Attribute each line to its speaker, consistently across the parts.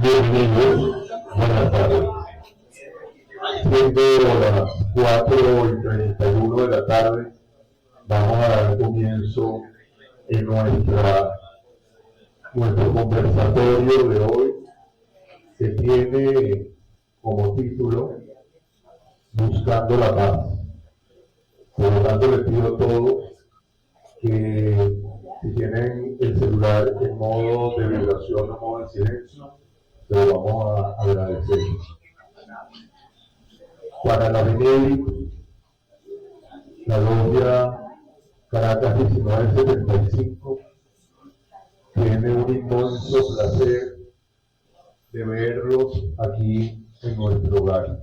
Speaker 1: Bienvenidos, buenas tardes. Siendo las 4:31 de la tarde, vamos a dar comienzo en nuestro conversatorio de hoy, que tiene como título Buscando la Paz. Por lo tanto, les pido a todos que si tienen el celular en modo de vibración o modo de silencio, se lo vamos a agradecer. Para la Benelli, la logia Caracas 1975 tiene un inmenso placer de verlos aquí en nuestro hogar.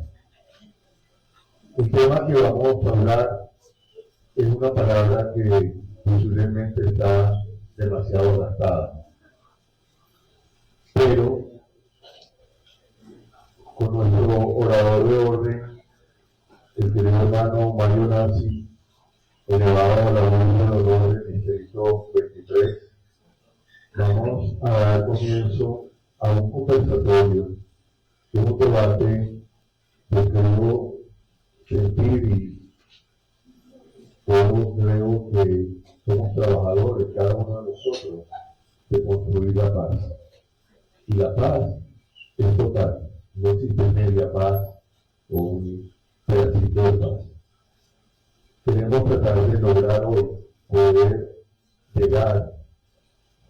Speaker 1: El tema que vamos a hablar es una palabra que posiblemente está demasiado gastada, pero con nuestro orador de orden, el querido hermano Mario Nazzi, elevado a la Orden de Honor del Distrito 23, vamos a dar comienzo a un conversatorio, un debate que creo sentir y todos creo que somos trabajadores, cada uno de nosotros, de construir la paz. Y la paz es total, no existe media paz o un pedacito de paz. Queremos tratar de lograr hoy poder llegar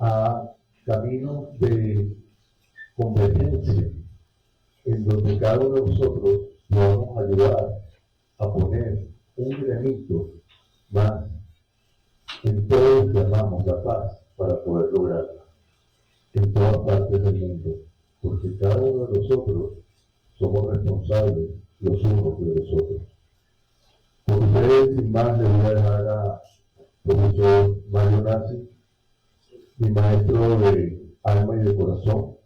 Speaker 1: a caminos de convergencia en donde cada uno de nosotros podamos ayudar a poner un granito más en todo lo que llamamos la paz para poder lograrla en todas partes del mundo, porque cada uno de nosotros somos responsables los unos de los otros. Por ustedes, sin más, le voy a dejar a profesor Mario Nazzi, mi maestro de alma y de corazón,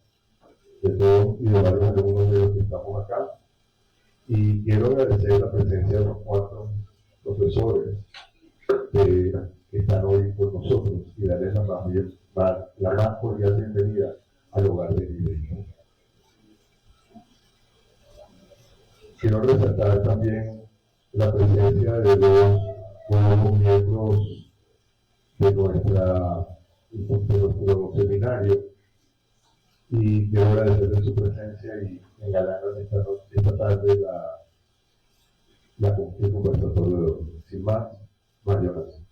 Speaker 1: de todos y de varios algunos de los que estamos acá. Y quiero agradecer la presencia de los 4 profesores que están hoy con nosotros y darles la más cordial bienvenida al hogar de Libre. Quiero resaltar también la presencia de dos nuevos miembros de nuestro seminario, y quiero agradecerles su presencia y engalarnos esta tarde el conversatorio de hoy. Sin más, Mario Nazzi.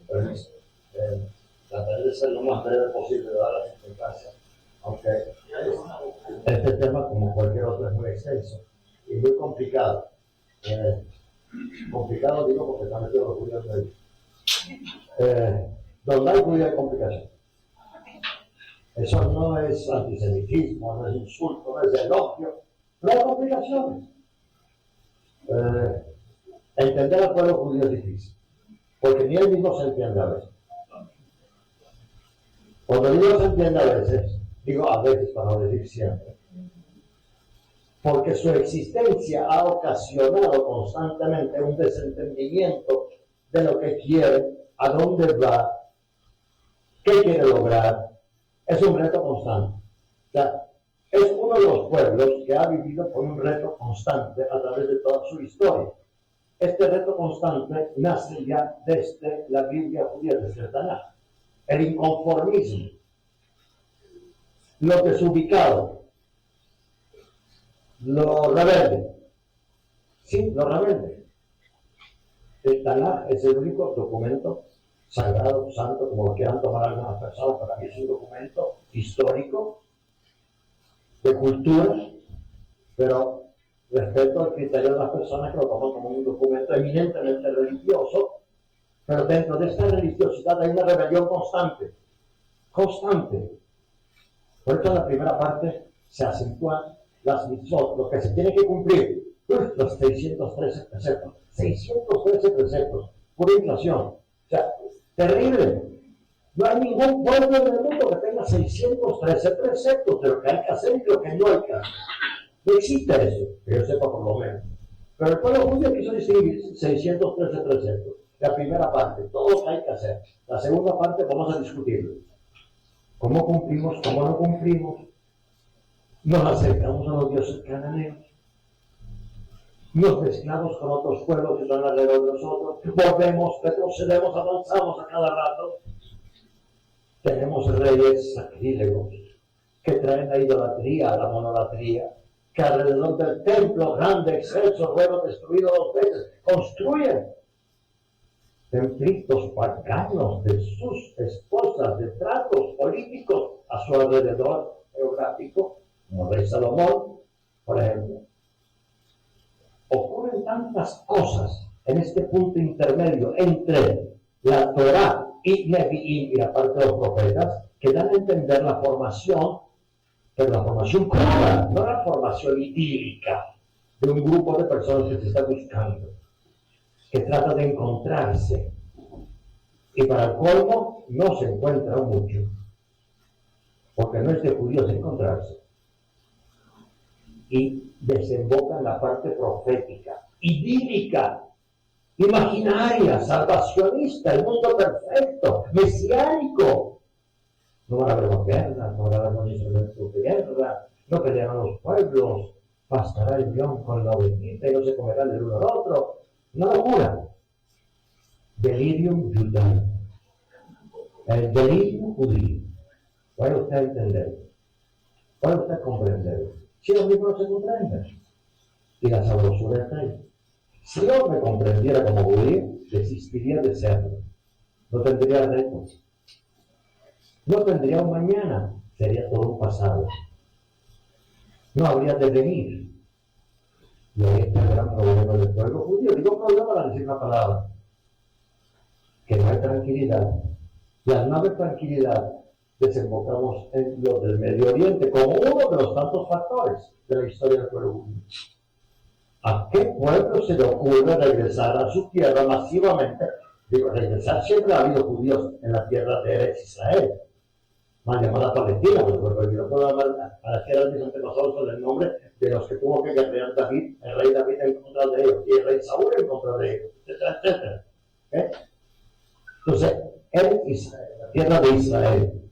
Speaker 2: Permiso. Trataré de ser lo más breve posible de dar las explicaciones, aunque este tema, como cualquier otro, es muy extenso y muy complicado. Complicado digo porque están metidos los judíos de ahí. Donde hay judíos hay complicación. Eso no es antisemitismo, no es insulto, no es elogio, no hay complicaciones. Entender al pueblo judío es difícil, porque ni él mismo se entiende a veces. Cuando digo se entiende a veces, digo a veces para no decir siempre, porque su existencia ha ocasionado constantemente un desentendimiento de lo que quiere, a dónde va, qué quiere lograr. Es un reto constante. O sea, es uno de los pueblos que ha vivido con un reto constante a través de toda su historia. Este reto constante nace ya desde la Biblia judía, desde el Tanaj. El inconformismo, lo desubicado, lo rebelde. Sí, lo rebelde. El Tanaj es el único documento sagrado, santo, como lo quieran tomar algunas personas. Para mí es un documento histórico, de cultura, pero respeto al criterio de las personas que lo toman como un documento eminentemente religioso, pero dentro de esta religiosidad hay una rebelión constante. Por eso en la primera parte se acentúan las mitzvot, lo que se tiene que cumplir, los 613 preceptos. 613 preceptos, pura inflación. O sea, terrible. No hay ningún pueblo en el mundo que tenga 613 preceptos de lo que hay que hacer y lo que no hay que hacer. No existe eso, que yo sepa por lo menos. Pero el pueblo judío quiso distinguir 613 preceptos. La primera parte, todo lo que hay que hacer. La segunda parte, vamos a discutirlo. ¿Cómo cumplimos? ¿Cómo no cumplimos? Nos acercamos a los dioses cananeos. Nos mezclamos con otros pueblos que están alrededor de nosotros. Volvemos, retrocedemos, avanzamos a cada rato. Tenemos reyes sacrílegos que traen la idolatría, la monolatría, que alrededor del templo grande, excelso, bueno, destruido 2 veces, construyen templitos paganos de sus esposas, de tratos políticos a su alrededor geográfico, como el rey Salomón, por ejemplo. Ocurren tantas cosas en este punto intermedio entre la Torá y Nevi'im y la parte de los profetas, que dan a entender la formación, pero la formación cruda, no la formación idílica de un grupo de personas que se está buscando, que trata de encontrarse. Y para el colmo no se encuentra mucho, porque no es de judíos encontrarse. Y desemboca en la parte profética, idílica, imaginaria, salvacionista, el mundo perfecto, mesiánico. No van a haber más guerras, no van a haber más instrumentos de guerra, no pelearán los pueblos, pastará el león con la ovejita y no se comerán el uno al otro. Una locura. Delirium judaico. El delirio judío. Puede usted entender, puede usted comprender. Si los mismos no se comprenden, y la sabrosura está ahí. Si yo me comprendiera como judío, desistiría de serlo. No tendría retos. No tendría un mañana, sería todo un pasado. No habría de venir. Y ahí está el gran problema del pueblo judío. Digo problema para decir una palabra. Que no hay tranquilidad. Y al no haber tranquilidad, desembocamos en lo del Medio Oriente como uno de los tantos factores de la historia del pueblo judío. ¿A qué pueblo se le ocurre regresar a su tierra masivamente? Digo, regresar, siempre ha habido judíos en la tierra de Eretz Israel, más llamada Palestina, porque no puedo llamar a las tierras de mis antepasados con el nombre de los que tuvo que guerrear David, el rey David en contra de ellos, y el rey Saúl en contra de ellos, etcétera, etcétera. Entonces, Eretz Israel, la tierra de Israel,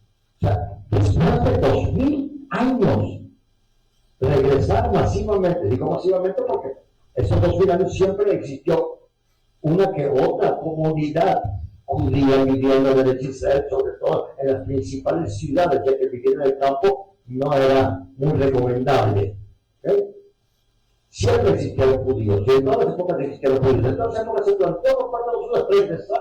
Speaker 2: o sea, después de 2000 años, regresar masivamente, digo masivamente porque esos 2000 años siempre existió una que otra comunidad judía viviendo en el Israel, sobre todo en las principales ciudades, ya que vivir en el campo no era muy recomendable. Siempre existieron judíos, y en todas las épocas existieron judíos. En todas las épocas se planteó por parte de los judíos regresar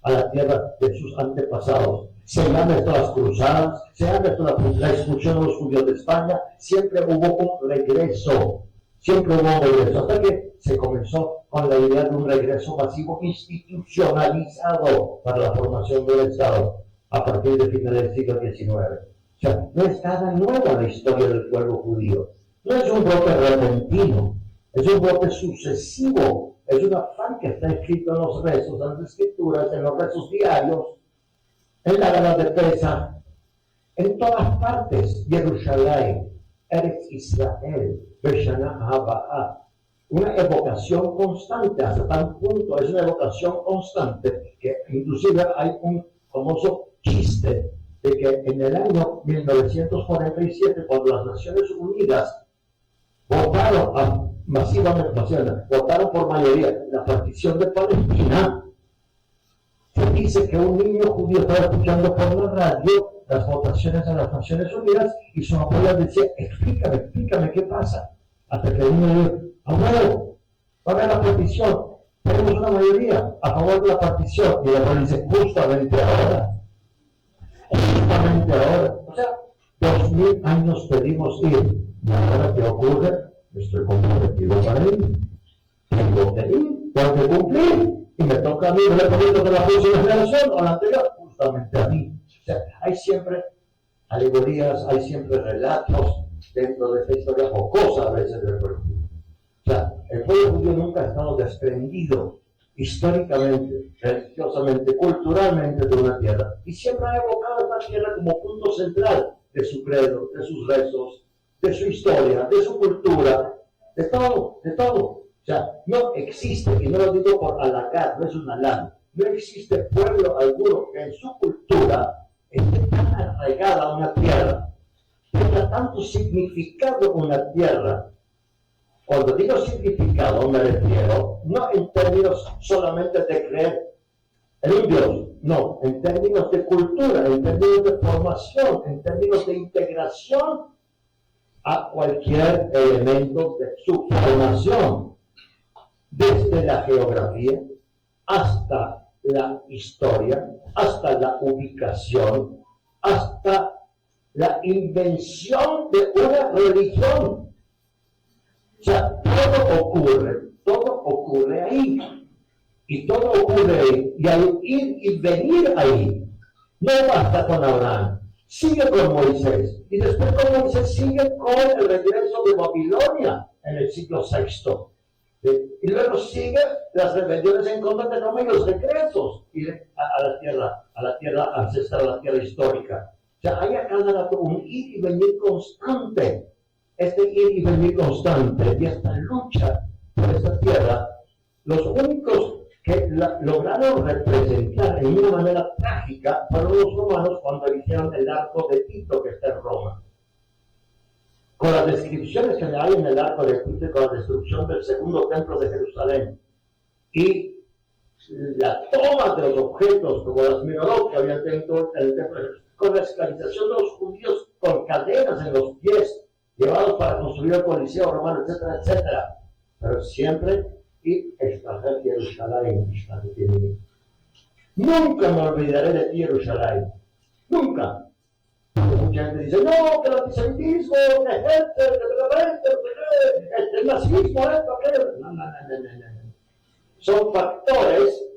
Speaker 2: a la tierra de sus antepasados. Se han hecho las cruzadas, se han hecho la expulsión de los judíos de España, siempre hubo un regreso, hasta que se comenzó con la idea de un regreso masivo institucionalizado para la formación del Estado a partir de finales del siglo XIX. O sea, no es nada nueva la historia del pueblo judío, no es un brote repentino, es un brote sucesivo, es un afán que está escrito en los rezos, en las escrituras, en los rezos diarios, en la Gala de Pesach, en todas partes, Jerusalén, Eretz Israel, Beshana Haba'ah, una evocación constante, hasta tal punto es una evocación constante que inclusive hay un famoso chiste de que en el año 1947, cuando las Naciones Unidas votaron masivamente, votaron por mayoría la partición de Palestina, se dice que un niño judío estaba escuchando por la radio las votaciones de las Naciones Unidas y su abuela decía, explícame qué pasa. Hasta que el niño dijo, abuelo, va a haber la partición, tenemos una mayoría a favor de la partición. Y el abuelo dice, justamente ahora. O sea, 2000 años pedimos ir. Y ahora, ¿qué ocurre? Estoy comprometido para ir. Tengo que ir, tengo que cumplir. Y me toca a mí el recorrido de la próxima generación o la anterior, justamente a mí. O sea, hay siempre alegorías, hay siempre relatos dentro de esta historia jocosa a veces del pueblo judío. O sea, el pueblo judío nunca ha estado desprendido históricamente, religiosamente, culturalmente de una tierra. Y siempre ha evocado esta tierra como punto central de su credo, de sus rezos, de su historia, de su cultura, de todo, de todo. O sea, no existe, y no lo digo por halagar, no es un halago, no existe pueblo alguno que en su cultura esté tan arraigada a una tierra, tenga tanto significado una tierra. Cuando digo significado me refiero no en términos solamente de creer en un Dios, no, en términos de cultura, en términos de formación, en términos de integración a cualquier elemento de su formación, desde la geografía hasta la historia, hasta la ubicación, hasta la invención de una religión. O sea, todo ocurre ahí. Y todo ocurre ahí. Y al ir y venir ahí, no basta con Abraham, sigue con Moisés. Y después con Moisés sigue con el regreso de Babilonia en el siglo VI. Y luego sigue las rebeliones en contra de Roma y los decretos a la tierra ancestral, a la tierra histórica. O sea, hay a cada rato un ir y venir constante. Este ir y venir constante y esta lucha por esta tierra, los únicos que lograron representar en una manera trágica fueron los romanos cuando hicieron el arco de Tito que está en Roma. Con las descripciones que hay en el arco de Tito, con la destrucción del segundo templo de Jerusalén y la toma de los objetos como las menorot que había dentro del templo, con la esclavización de los judíos con cadenas en los pies llevados para construir el Coliseo romano, etcétera, etcétera. Pero siempre y extranjer Jerusalén. Nunca me olvidaré de ti, Jerusalén. Nunca. Mucha gente dice, no, que el antisemitismo, el nazismo, esto, aquello. No. Son factores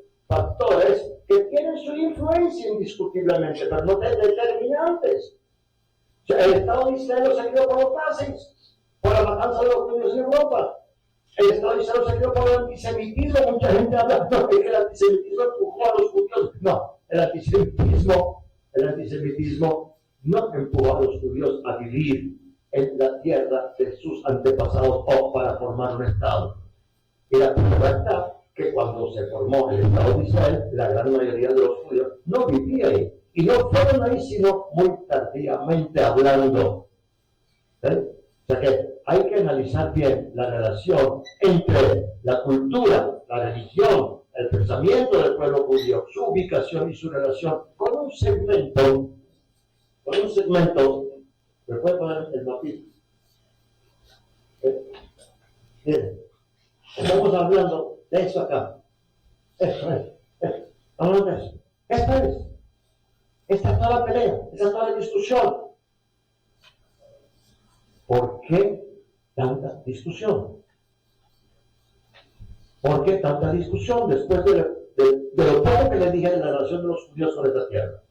Speaker 2: que tienen su influencia indiscutiblemente, pero no determinantes. O sea, el Estado de Israel lo seguido por los nazis, por la matanza de los judíos en Europa. El Estado de Israel se dio por el antisemitismo. Mucha gente habla de que el antisemitismo empujó a los judíos. No, el antisemitismo no empujó a los judíos a vivir en la tierra de sus antepasados o para formar un Estado. Y la verdad que cuando se formó el Estado de Israel, la gran mayoría de los judíos no vivía ahí. Y no fueron ahí sino muy tardíamente hablando. O sea que hay que analizar bien la relación entre la cultura, la religión, el pensamiento del pueblo judío, su ubicación y su relación con un segmento, ¿me puede poner el mapito? Estamos hablando de eso acá. Hablando de eso. Esta es toda la pelea, esta es toda la discusión. ¿Por qué tanta discusión? ¿Por qué tanta discusión después de lo poco que le dije de la relación de los judíos con esta tierra?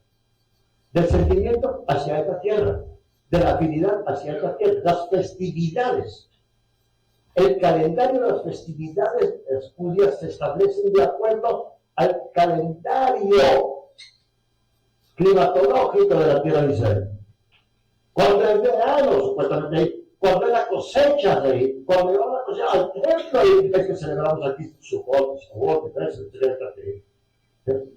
Speaker 2: Del sentimiento hacia esta tierra, de la afinidad hacia esta tierra, las festividades. El calendario de las festividades judías se establecen de acuerdo al calendario climatológico de la tierra de Israel. Cuando es verano, supuestamente, cuando es la cosecha de ahí, cuando llevamos la cosecha al templo, ahí es que celebramos aquí Sukkot, etcétera.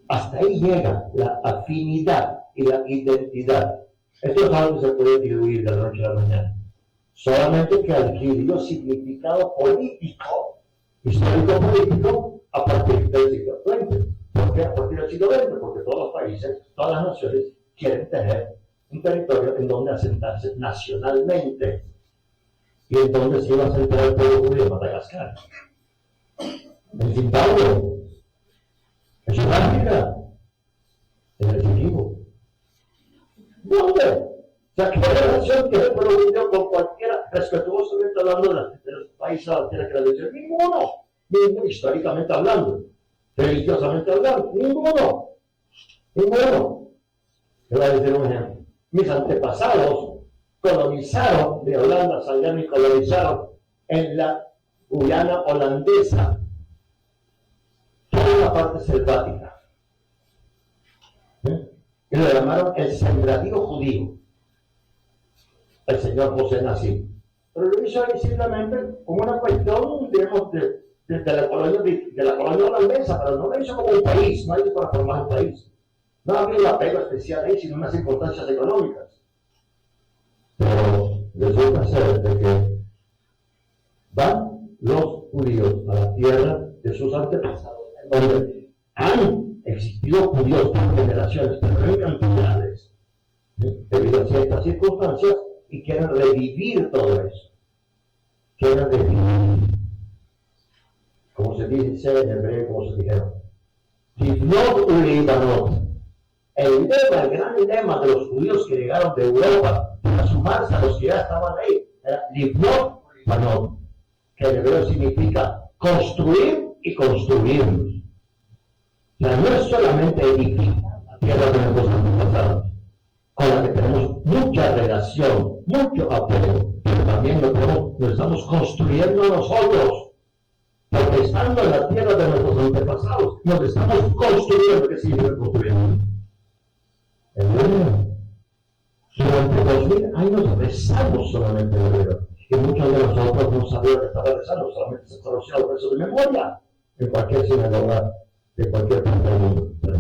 Speaker 2: Hasta ahí llega la afinidad y la identidad. Esto es algo que se puede diluir de la noche a la mañana. Solamente que adquirió significado político, histórico-político, a partir del siglo XX. ¿Por qué a partir del siglo XX? Porque todos los países, todas las naciones quieren tener un territorio en donde asentarse nacionalmente y en donde se iba a asentar el pueblo judío en Madagascar, en Zimbabue, en Sudáfrica, en el Esequibo. ¿Dónde? O sea, ¿qué relación tiene el pueblo judío con cualquiera, respetuosamente hablando de los países a la tierra que la religión? Ninguno, históricamente hablando, religiosamente hablando, ninguno. Te voy a decir un ejemplo. Mis antepasados colonizaron de Holanda, salieron y colonizaron en la Guyana holandesa toda la parte selvática. Y lo llamaron el sembradío judío. El señor José Nací. Pero lo hizo ahí simplemente como una cuestión, digamos, de la colonia holandesa, pero no lo hizo como un país, no hay para formar un país. No había un apego especial ahí, sino unas circunstancias económicas.
Speaker 1: Pero resulta ser de que van los judíos a la tierra
Speaker 2: De sus antepasados, donde han existido judíos por generaciones, pero no en cantidades, debido a ciertas circunstancias, y quieren revivir todo eso. Quieren revivir, como se dice en hebreo, como se dijeron, Livnot uleibanot. El gran lema de los judíos que llegaron de Europa para sumarse a los que ya estaban ahí, era Livnot uleibanot, que en hebreo significa construir y construirnos. O sea, no es solamente edificar la tierra de nuestros antepasados, con la que tenemos mucha relación, mucho apego, pero también lo estamos construyendo nosotros. Porque estando en la tierra de nuestros antepasados, nos estamos construyendo. ¿Qué significa construyendo? Durante 2000 años rezamos solamente en hebreo. Y muchos de nosotros no sabían que estaba rezando, solamente se conocía el verso de memoria en cualquier sinagoga de cualquier parte del mundo. Pero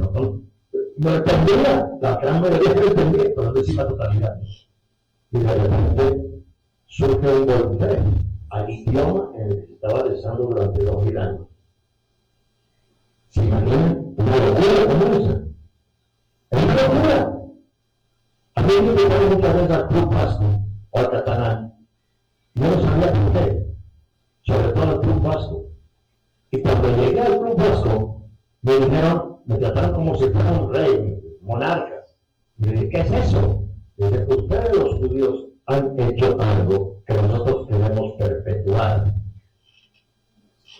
Speaker 2: no entendía, la gran mayoría no entendía, pero no decía la totalidad. Y de repente surge un volver al idioma en el que se estaba rezando durante 2000 años. ¿Se imaginan? Una locura como esa. Es una locura. A mí me preguntan muchas veces al Club Vasco o al catalán. Yo no sabía por qué, sobre todo al Club Vasco. Y cuando llegué al Club Vasco, me dijeron, me trataron como si fuera un rey, monarca. Y yo dije, ¿qué es eso? Y dije, ustedes los judíos han hecho algo que nosotros queremos perpetuar.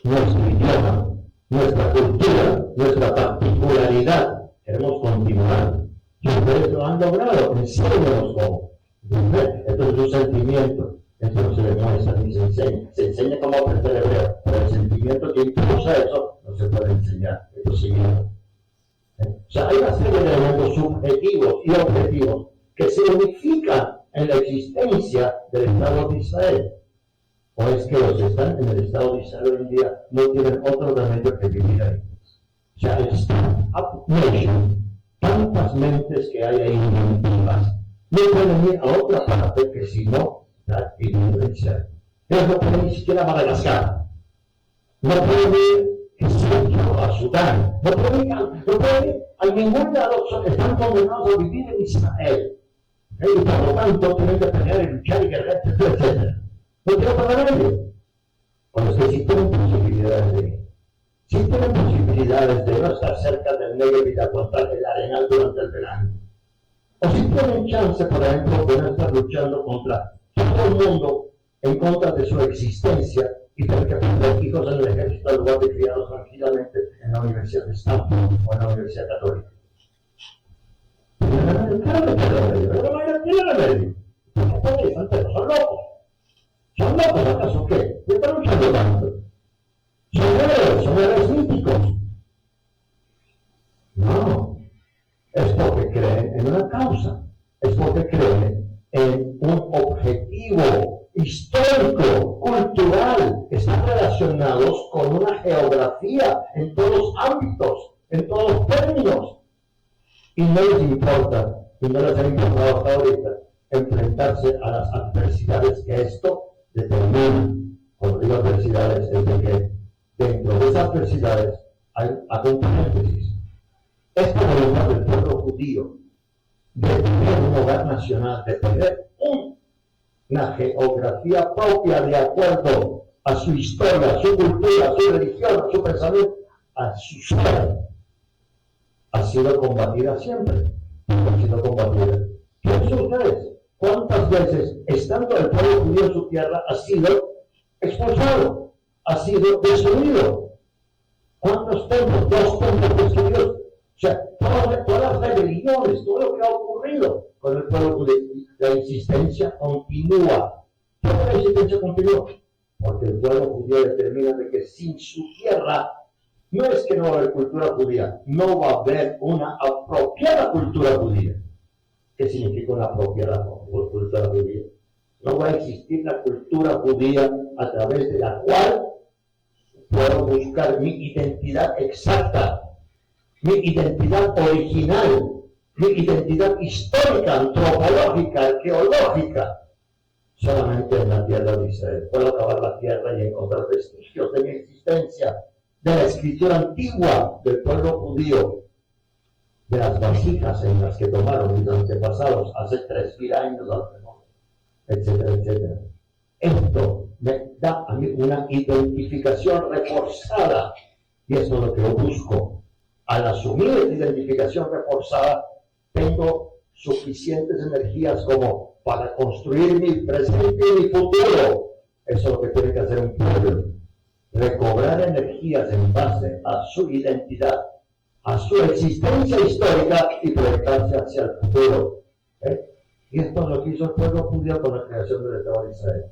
Speaker 2: Nuestro idioma, nuestra cultura, nuestra particularidad, queremos continuar. Y ustedes lo han logrado, enséñanos cómo. Esto es un sentimiento, esto no se demuestra ni se enseña. Se enseña cómo aprender hebreo, pero el sentimiento que impulsa eso no se puede enseñar. Esto es seguido. O sea, hay una serie de elementos subjetivos y objetivos que se unifican en la existencia del Estado de Israel. O es que los que están en el Estado de Israel hoy en día no tienen otro remedio que vivir ahí. O sea, el Startup Nation, tantas mentes que hay ahí inventivas, no pueden ir a otra parte que si no la ignorancia. Ellos no pueden ni siquiera a Madagascar. No pueden ir a Sudán. No pueden ir a ningún lado. Están condenados a vivir en Israel. Y por lo tanto tienen que pelear y luchar y guerrear, etc. No tienen para ello. Cuando es que sí tienen posibilidades de ir. Sí tienen posibilidades de no estar cerca del Negev y de aguantar el arenal durante el verano. O si tienen chance, por ejemplo, de no estar luchando contra todo el mundo en contra de su existencia y tener que tener hijos en el ejército en lugar de criados tranquilamente en la Universidad de Stanford o en la Universidad Católica. ¿Qué remedio? Son locos. ¿Son locos acaso qué? ¿Qué están luchando tanto? Son héroes míticos. No. Es porque creen en una causa. Es porque creen en un objetivo histórico, cultural, que están relacionados con una geografía en todos los ámbitos, en todos los términos. Y no les importa, y no les ha importado hasta ahorita, enfrentarse a las adversidades que esto determina. Cuando digo adversidades, es de que dentro de esas adversidades hay un paréntesis. Esta voluntad del pueblo judío de tener un hogar nacional, de tener una geografía propia de acuerdo a su historia, a su cultura, a su religión, a su pensamiento, a su ser, ha sido combatida siempre. Ha sido combatida. Piensen ustedes, ¿cuántas veces, estando el pueblo judío en su tierra, ha sido expulsado, ha sido destruido? ¿Cuántos templos? 2 templos destruidos. O sea, todas las rebeliones, todo lo que ha ocurrido con el pueblo judío, la insistencia continúa. ¿Por qué la insistencia continúa? Porque el pueblo judío determina de que sin su tierra, no es que no va a haber cultura judía, no va a haber una apropiada cultura judía. ¿Qué significa una apropiada cultura judía? No va a existir la cultura judía a través de la cual puedo buscar mi identidad exacta, mi identidad original, mi identidad histórica, antropológica, arqueológica, solamente en la tierra de Israel. Puedo acabar la tierra y encontrar vestigios de mi existencia, de la escritura antigua del pueblo judío, de las vasijas en las que tomaron mis antepasados hace 3000 años, etcétera, etcétera. Esto me da a mí una identificación reforzada, y eso es lo que yo busco. Al asumir esta identificación reforzada, tengo suficientes energías como para construir mi presente y mi futuro. Eso es lo que tiene que hacer un pueblo. Recobrar energías en base a su identidad, a su existencia histórica y proyectarse hacia el futuro. Y esto es lo que hizo el pueblo judío con la creación del Estado de Israel.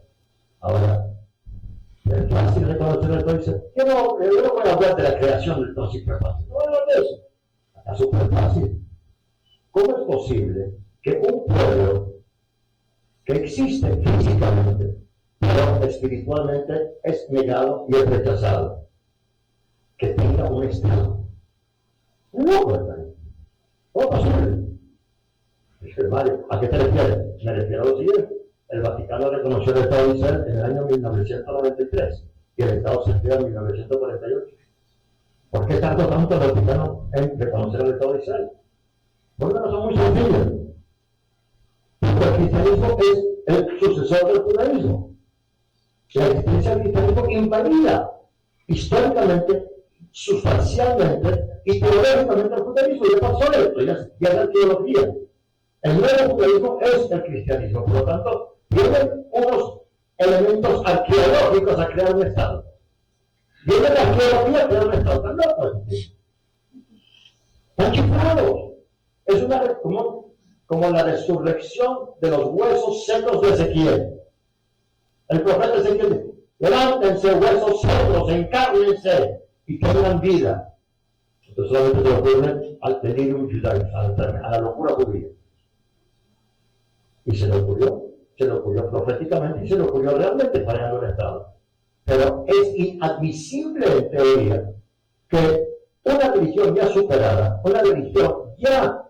Speaker 2: Ahora, es fácil reconocer el Estado de Israel. Yo no voy a hablar de la creación del Estado súper fácil. No voy a hablar de eso. Está súper fácil. ¿Cómo es posible que un pueblo que existe físicamente, pero espiritualmente es negado y es rechazado, que tenga un Estado? No, ¿verdad? ¿Cómo es posible? Mario, ¿a qué te refieres? Me refiero a lo siguiente. El Vaticano reconoció el Estado de Israel en el año 1993 y el Estado se creó en 1948. ¿Por qué tardó tanto el Vaticano en reconocer el Estado de Israel? Por una razón muy sencilla. Porque el cristianismo es el sucesor del judaísmo. La existencia del cristianismo invalida históricamente, sustancialmente y teológicamente el judaísmo. Ya pasó esto, ya es la teología. El nuevo judaísmo es el cristianismo. Por lo tanto, vienen unos elementos arqueológicos a crear un Estado. Viene la arqueología a crear un Estado. Pero no, pues, están chiflados. Es como la resurrección de los huesos secos de Ezequiel. El profeta Ezequiel dice: levántense huesos secos, encárnense y tengan vida. Esto solamente se ocurre al delirium judaico, a la locura judía. Y se le ocurrió proféticamente y se le ocurrió realmente fallando el Estado. Pero es inadmisible en teoría que una religión ya superada, una religión ya,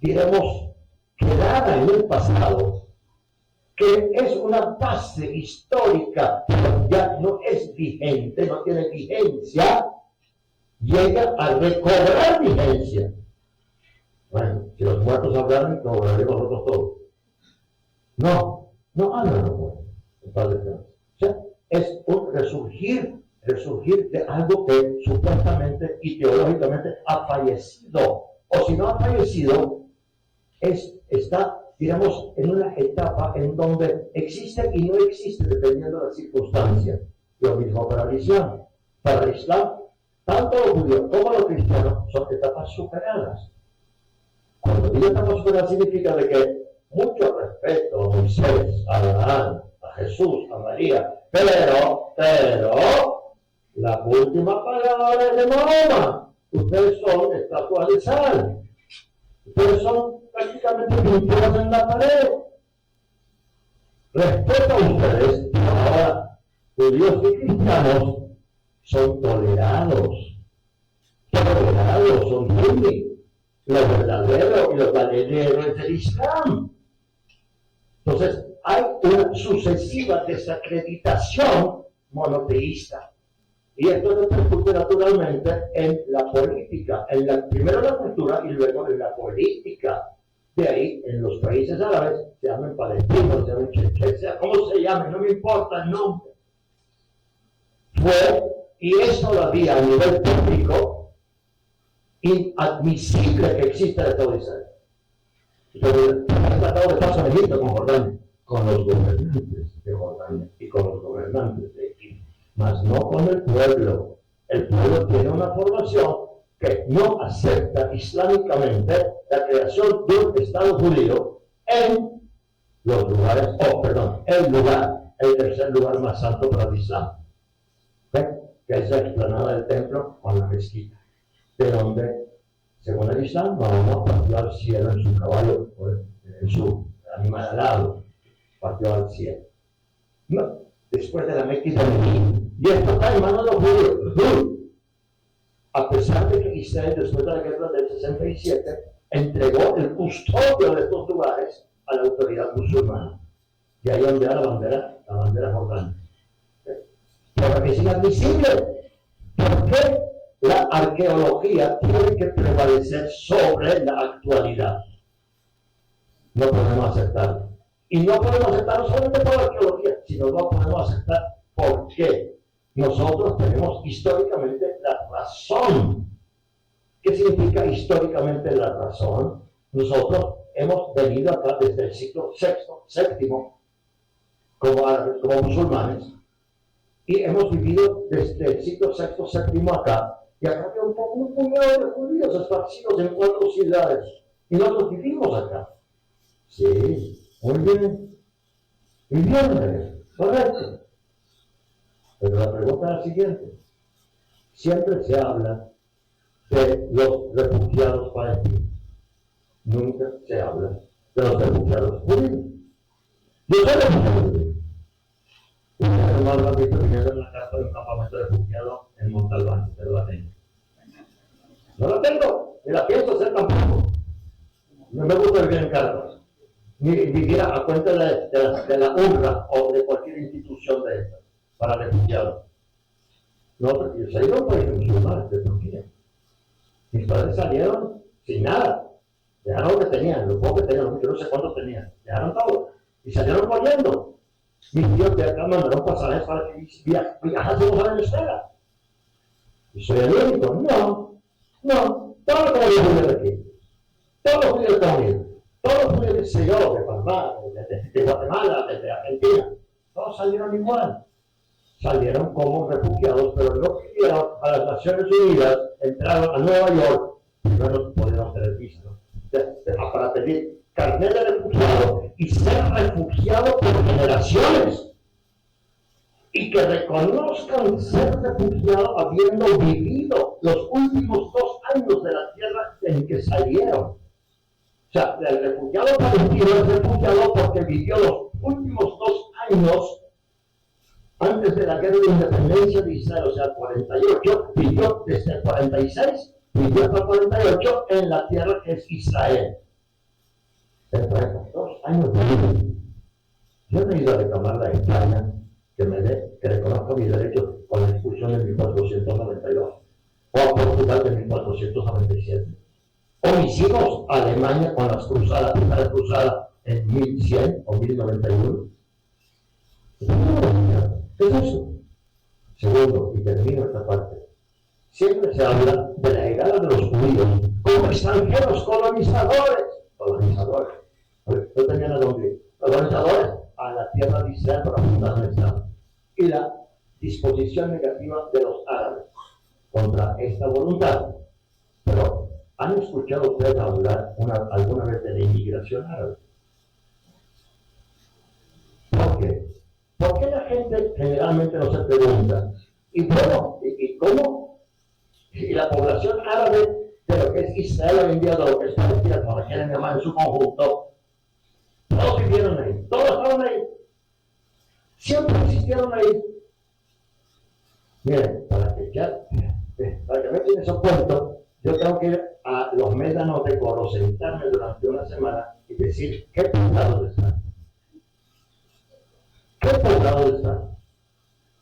Speaker 2: digamos, quedada en el pasado, que es una base histórica, pero ya no es vigente, no tiene vigencia, llega a recobrar vigencia. Bueno, si los muertos hablaran, cobraremos nosotros todos. No hablan los muertos. O sea, es un resurgir de algo que supuestamente y teológicamente ha fallecido. O si no ha fallecido, está, digamos, en una etapa en donde existe y no existe dependiendo de las circunstancias. Lo mismo para el Islam. Para el Islam, tanto los judíos como los cristianos son etapas superadas. Cuando digo etapas superadas significa de que mucho respeto a Moisés, a Abraham, a Jesús, a María, pero la última palabra es de Mahoma. Ustedes son estatuas de sal. Ustedes son prácticamente pinturas en la pared. Respeto a ustedes, ahora judíos y cristianos son tolerados, son libres. Lo verdadero y lo valedero es el Islam. Entonces, hay una sucesiva desacreditación monoteísta. Y esto repercute naturalmente en la política, primero en la cultura y luego en la política. De ahí, en los países árabes, se llaman palestinos, se llaman checheses, como se llamen, no me importa el nombre. Y es todavía a nivel público inadmisible que exista el Estado de Israel. Pero el tratado de paz en Egipto con Jordania, con los gobernantes de Jordania y con los gobernantes de Egipto, mas no con el pueblo. El pueblo tiene una formación que no acepta islámicamente la creación de un Estado judío en los lugares, el tercer lugar más santo para el Islam, que es la explanada del templo con la mezquita, de donde, según el Islam, Mahoma partió al cielo en su caballo, en su animal alado, partió al cielo. No, después de la Mecca. Y esto está en manos de los judíos. A pesar de que Israel, después de la guerra del 67, entregó el custodio de estos lugares a la autoridad musulmana. Y ahí ondea la bandera jordana. Pero es inadmisible. ¿Por qué la arqueología tiene que prevalecer sobre la actualidad? No podemos aceptarlo. Y no podemos aceptarlo solamente por la arqueología, sino no podemos aceptar porque nosotros tenemos históricamente la razón. ¿Qué significa históricamente la razón? Nosotros hemos venido acá desde el siglo VI, VII, como musulmanes, y hemos vivido desde el siglo VI, VII acá, y acá había un puñado de judíos esparcidos en 4 ciudades, y nosotros vivimos acá. Sí, muy bien, correcto. Pero la pregunta es la siguiente: siempre se habla de los refugiados palestinos, nunca se habla de los refugiados judíos. Yo soy refugiado judío. Mi hermano ha visto viniendo en la casa de un campamento de refugiados en Montalbán, pero la tengo. No la tengo, ni la pienso hacer tampoco. No me gusta vivir en Carlos, ni vivir a cuenta de la UNRWA o de cualquier institución de estas para refugiados. No, porque yo salí de un país musulmán, de Turquía. Mis padres salieron sin nada. Dejaron lo que tenían, lo poco que tenían, yo no sé cuánto tenían. Dejaron todo y salieron corriendo. Mis tíos de acá mandaron pasajes para que viajásemos a Venezuela. ¿Y soy el único? No. Todos los judíos de aquí. Todos los judíos de Estados Unidos. Todos los judíos, qué sé yo, de Panamá, de Guatemala, de Argentina. Todos salieron igual. Salieron como refugiados, pero no pidieron a las Naciones Unidas, entraron a Nueva York, primero pudieron tener visto para pedir carnet de refugiado y ser refugiado por generaciones, y que reconozcan ser refugiado habiendo vivido los últimos 2 años de la tierra en que salieron. O sea, el refugiado palestino es refugiado porque vivió los últimos 2 años antes de la guerra de independencia de Israel, o sea, el 48, vivió desde el 46, vivió hasta el 48 en la tierra que es Israel. Después de 2 años de vida. Yo no he ido a reclamar a España que reconozca mis derechos con la expulsión de 1492, o a Portugal de 1497, o mis hijos a Alemania con las cruzadas, primera cruzada en 1100 o 1091. ¿Qué es eso? Segundo, y termino esta parte, siempre se habla de la llegada de los judíos como extranjeros colonizadores. ¿No tenían a dónde ir? Colonizadores a la tierra de Israel para fundar un Estado. Y la disposición negativa de los árabes contra esta voluntad. Pero, ¿han escuchado ustedes hablar alguna vez de la inmigración árabe? ¿Por qué? ¿Por qué la gente generalmente no se pregunta? Y bueno, ¿y cómo? Y la población árabe de lo que es Israel hoy en día, de lo que es Palestina, como la quieren llamar en su conjunto, todos vivieron ahí, todos estaban ahí, siempre existieron ahí. Miren, para que me tiene esos cuentos, yo tengo que ir a los médanos de Coro, sentarme durante una semana y decir qué poblados están. ¿Qué poblados están?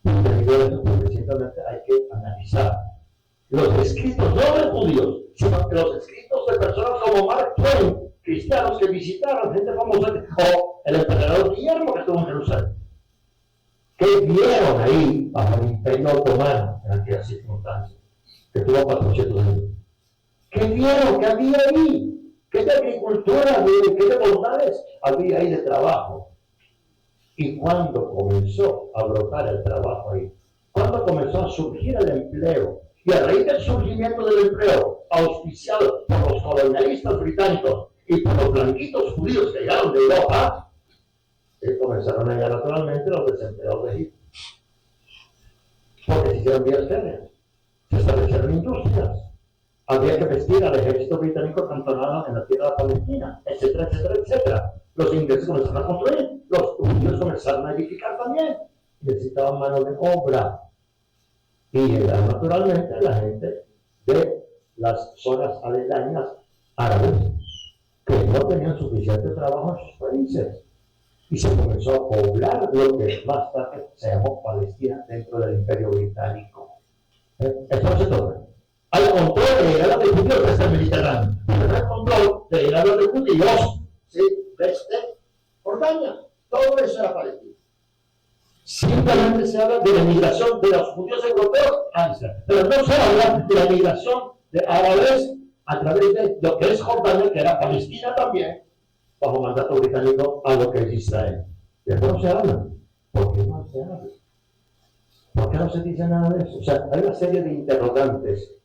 Speaker 2: Porque simplemente hay que analizar los escritos, no de judíos, sino que los escritos de personas como Mark Twain, cristianos que visitaron, gente famosa, o el emperador Guillermo que estuvo en Jerusalén. ¿Qué vieron ahí bajo el Imperio Otomano en aquellas circunstancias? Que tuvo 400 años. ¿Qué vieron? ¿Qué había ahí? ¿Qué de agricultura? ¿Qué de bondades había ahí de trabajo? ¿Y cuándo comenzó a brotar el trabajo ahí? ¿Cuándo comenzó a surgir el empleo? Y a raíz del surgimiento del empleo, auspiciado por los colonialistas británicos y por los blanquitos judíos que llegaron de Europa, comenzaron a llegar naturalmente los desempleados de Egipto. Porque se hicieron vías férreas, se establecieron industrias, había que vestir al ejército británico acantonado en la tierra palestina, etcétera, etcétera, etcétera. Los ingleses comenzaron a construir, los judíos comenzaron a edificar también. necesitaban mano de obra. Y llegaron naturalmente la gente de las zonas aledañas árabes que no tenían suficiente trabajo en sus países. Y se comenzó a poblar lo que más tarde se llamó Palestina dentro del Imperio Británico. Eso no se toca. Hay control de llegar de judíos desde el Mediterráneo. Pero hay control de llegar de judíos, ¿sí? Desde Jordania. Todo eso era Palestina. Simplemente se habla de la migración de los judíos europeos a Israel. Pero no se habla de la migración de árabes a través de lo que es Jordania, que era Palestina también, bajo mandato británico, a lo que es Israel. De eso no se habla. ¿Por qué no se habla? ¿Por qué no se dice nada de eso? O sea, hay una serie de interrogantes.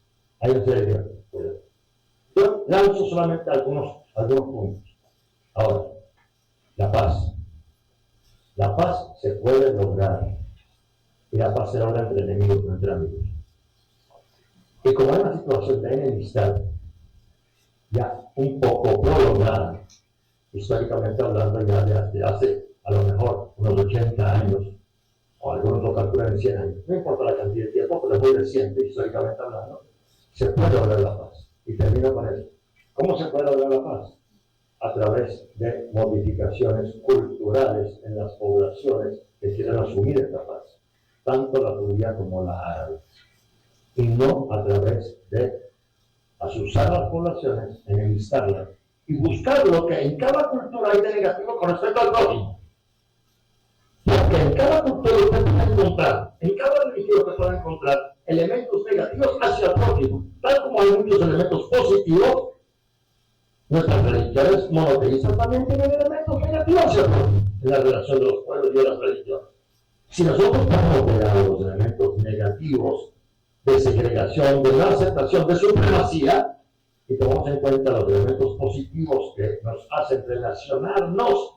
Speaker 2: Hay una serie de... Yo lanzo solamente algunos puntos. Ahora, la paz. La paz se puede lograr. Y la paz se logra entre enemigos, no entre amigos. Y como hay una situación de enemistad, ya un poco prolongada, históricamente hablando, ya desde hace a lo mejor unos 80 años, o algunos lo calculan en 100 años, no importa la cantidad de tiempo, pero es muy reciente, históricamente hablando, se puede lograr la paz. Y termino con eso. ¿Cómo se puede lograr la paz? A través de modificaciones culturales en las poblaciones que quieran asumir esta paz, tanto la judía como la árabe, y no a través de asusar a las poblaciones, enemistarlas y buscar lo que en cada cultura hay de negativo con respecto al prójimo. Porque en cada cultura usted puede encontrar, en cada religión usted puede encontrar elementos negativos hacia el prójimo, tal como hay muchos elementos positivos. Nuestras religiones monoteístas también tienen elementos negativos hacia el prójimo en la relación de los pueblos y de las religiones. Si nosotros estamos operados los elementos negativos de segregación, de no aceptación, de supremacía, y tomamos en cuenta los elementos positivos que nos hacen relacionarnos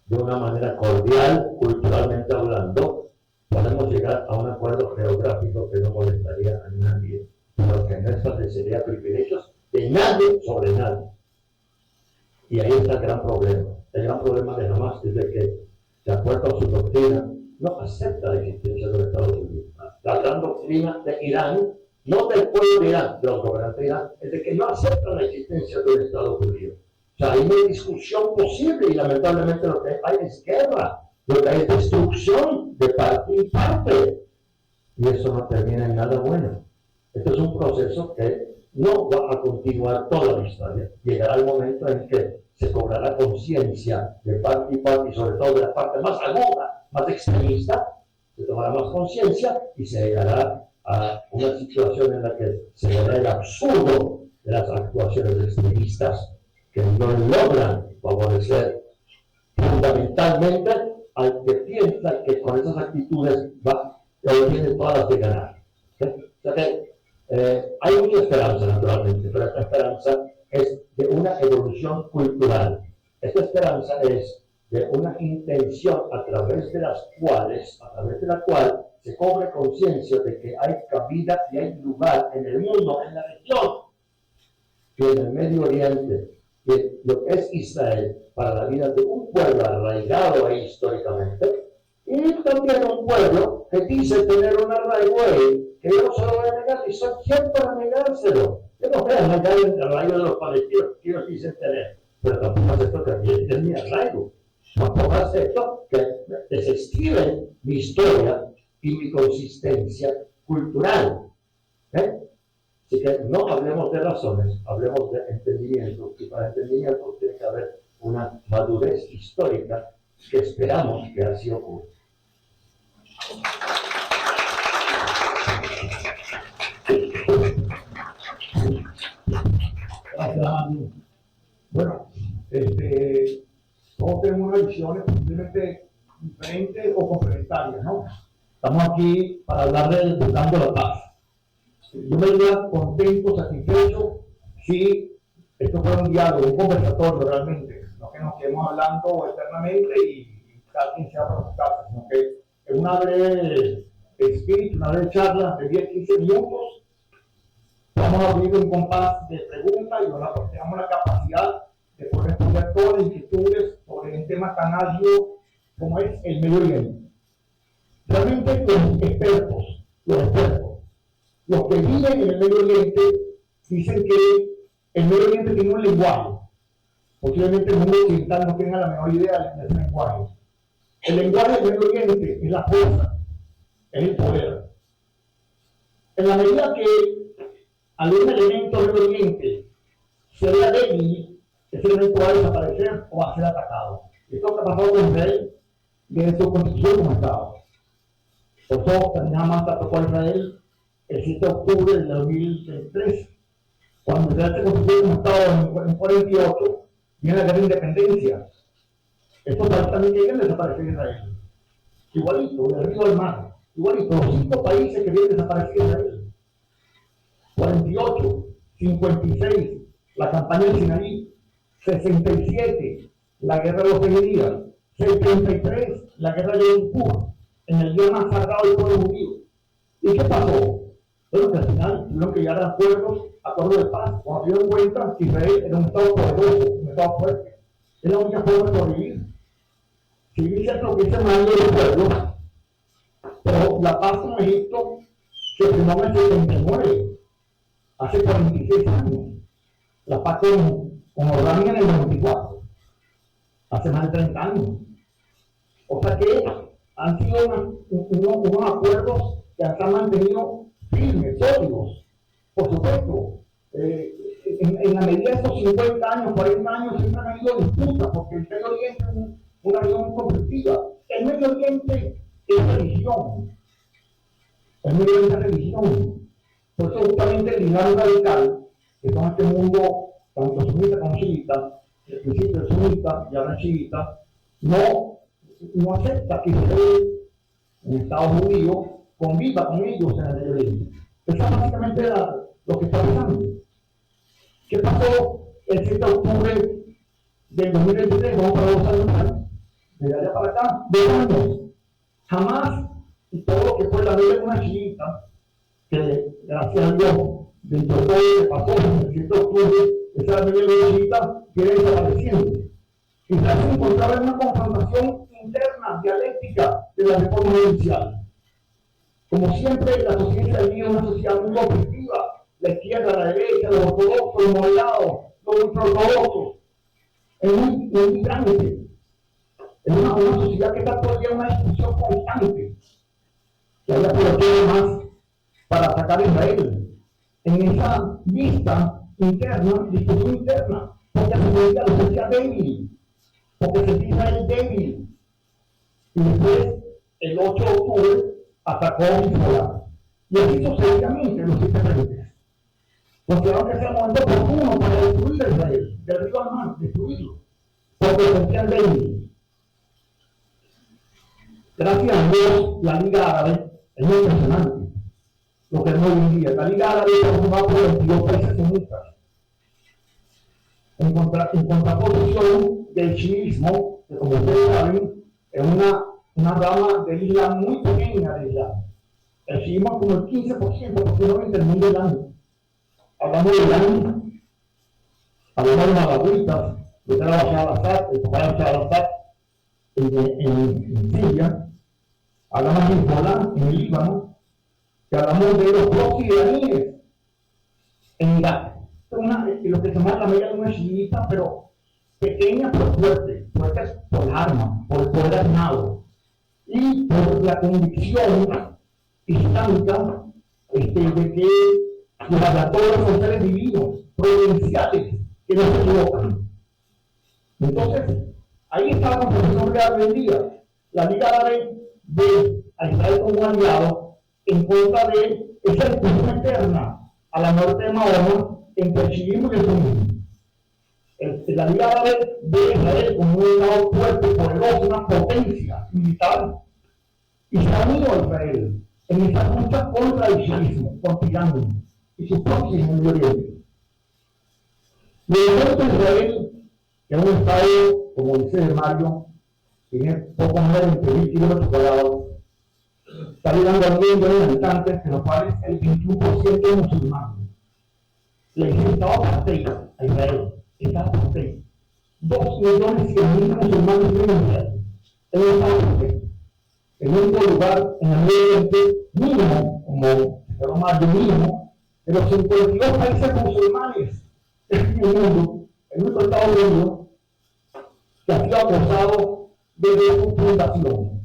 Speaker 2: de una manera cordial, culturalmente hablando, podemos llegar a un acuerdo geográfico que no molestaría a nadie, pero que no establecería privilegios de nadie sobre nadie. Y ahí está el gran problema. El gran problema de Hamas es de que, de acuerdo a su doctrina, no acepta la existencia de los Estados Unidos. La gran doctrina de Irán, no del pueblo de Irán, de los gobernantes de Irán, es de que no aceptan la existencia de un Estado judío. O sea, hay una discusión posible y lamentablemente lo que hay es guerra, lo que hay es destrucción de parte y parte. Y eso no termina en nada bueno. Este es un proceso que no va a continuar toda la historia. Llegará el momento en que se cobrará conciencia de parte y sobre todo de la parte más aguda, más extremista, se tomará más conciencia y se llegará a una situación en la que se verá el absurdo de las actuaciones extremistas que no logran favorecer fundamentalmente al que piensa que con esas actitudes tiene todas las de ganar. ¿Sí? O sea que hay mucha esperanza, naturalmente, pero esta esperanza es de una evolución cultural. Esta esperanza es de una intención a través de la cual se cobre conciencia de que hay cabida y hay lugar en el mundo, en la región, y en el Medio Oriente, y lo que es Israel, para la vida de un pueblo arraigado ahí históricamente, y también un pueblo que dice tener un arraigo ahí, que yo no se lo voy a negar, y soy quien para negárselo. Yo no voy a negar el arraigo de los palestinos que ellos dicen tener, pero tampoco acepto que también es mi arraigo. Tampoco acepto que desescriben mi historia y mi consistencia cultural. Así que no hablemos de razones, hablemos de entendimiento, y para entendimiento tiene que haber una madurez histórica que esperamos que así ocurra.
Speaker 3: Bueno, todos tenemos unas visiones posiblemente diferentes o complementarias, ¿no? Estamos aquí para hablar de buscando la paz. Yo me iría contento, satisfecho, si esto fuera un diálogo, un conversatorio realmente, no que nos quedemos hablando eternamente y cada quien sea para su casa, sino que es una breve speech, una breve charla de 10-15 minutos. Vamos a abrir un compás de preguntas y tenemos la capacidad de poder responder todas las inquietudes sobre un tema tan árido como es el Medio Oriente. Realmente los que viven en el Medio Oriente, dicen que el Medio Oriente tiene un lenguaje. Posiblemente el mundo occidental no tenga la menor idea de ese lenguaje. El lenguaje del Medio Oriente es la fuerza, es el poder. En la medida que algún elemento del Medio Oriente se vea débil, ese elemento va a desaparecer o va a ser atacado. Esto es lo que ha pasado con Israel desde su constitución como Estado. Por eso también Hamas atacó a Israel el 7 de octubre del 2003. Cuando Israel se constituyó como Estado en 48, viene la guerra de independencia. Estos países también quieren desaparecer Israel. Igualito, del río al mar. Igualito, los 5 países que quieren desaparecer Israel. 48, 56, la campaña del Sinaí. 67, la guerra de los 6 días. 73, la guerra de Yom Kippur, en el día más sagrado del pueblo judío. ¿Y qué pasó? Bueno, que al final tuvieron que llegar a acuerdos de paz, cuando se dieron cuenta que Israel era un Estado poderoso, un Estado fuerte. Es la única forma de sobrevivir. Si dice lo que dice Manuel del pueblo, pero la paz con Egipto se firmó en el 79, hace 46 años. La paz con Jordania en el 94, hace más de 30 años. O sea que han sido unos acuerdos que han mantenido firmes, sólidos. Por supuesto, en la medida de estos 50 años, 40 años, siempre han habido disputas, porque el Medio Oriente es una región conflictiva. El Medio Oriente es religión. El Medio Oriente es religión. Por eso justamente el Islam radical, que son este mundo, tanto sunita como chiita, el principio es sunita y ahora es chiita, no acepta que Israel, un Estado judío, conviva con ellos en el Medio Oriente. Eso es básicamente lo que está pasando. ¿Qué pasó el 7 de octubre del 2023? Vamos para 2 años más. De allá para acá, 2 años. Jamás, y todo lo que fue la vida de una chiita, que gracias a Dios, dentro de todo lo que pasó el 7 de octubre, esa vida de una chiita viene desapareciendo. Israel se encontraba en una confrontación interna, dialéctica, de la reforma judicial. Como siempre, la sociedad israelí es una sociedad muy objetiva. La izquierda, la derecha, los ortodoxos, los moderados, los ultraortodoxos. Es muy grande. Es una sociedad que está todavía en una discusión constante. Que haya aprovechado más para atacar a Israel. En esa vista interna, discusión interna, porque la sociedad débil, porque se Israel débil. Y después, el 8 de octubre, atacó a Hezbollah. Y así sucesivamente los 7 frentes. Consideraron que sea el momento oportuno para destruir a Israel, del río al mar, destruirlo, porque se sentían débil. Gracias a Dios, la Liga Árabe es muy impresionante. Lo que no hoy en día. La Liga Árabe está formada por 22 países sunitas. En contraposición del chiismo, que como ustedes saben, es una rama del Islam muy pequeña del Islam. El chiismo es como el 15%, posiblemente el mundo islámico. Hablamos de Irán, hablamos de Malawitas, de Bashar al-Assad, el papá de Bashar al-Assad en Siria, hablamos de Hezbollah en el Líbano, que hablamos de los proxies iraníes en Irak. Lo que se llama la media de una chiita, pero pequeña pero fuerte por el arma, por el poder armado y por la convicción islámica de que los ayatolás son seres divinos, providenciales, que no se equivocan. Entonces, ahí está la confrontación real del día. La Liga Árabe ve a Israel como un aliado en contra de esa discusión eterna a la muerte de Mahoma entre el chiismo y el sunismo. La Liga Árabe ve a Israel como un estado fuerte, poderoso, una potencia militar, y se ha unido a Israel en esa lucha contra el chiismo, contra Irán y sus proxies en el Medio Oriente. Y el ejército de Israel, que es un estado, como dice Mario, tiene poco más de 20.000 kilómetros cuadrados, está llegando a 1 millón de habitantes, de los cuales el 21% es musulmán. Le dice estado apartheid a Israel, estado apartheid. 2.100.000 musulmanes viven en Israel. Es un estado apartheid. el único lugar en el Medio Oriente mínimo, como se llama más de mínimo, de los 52 países musulmanes en el mundo, el único Estados Unidos que ha sido acosado desde su fundación.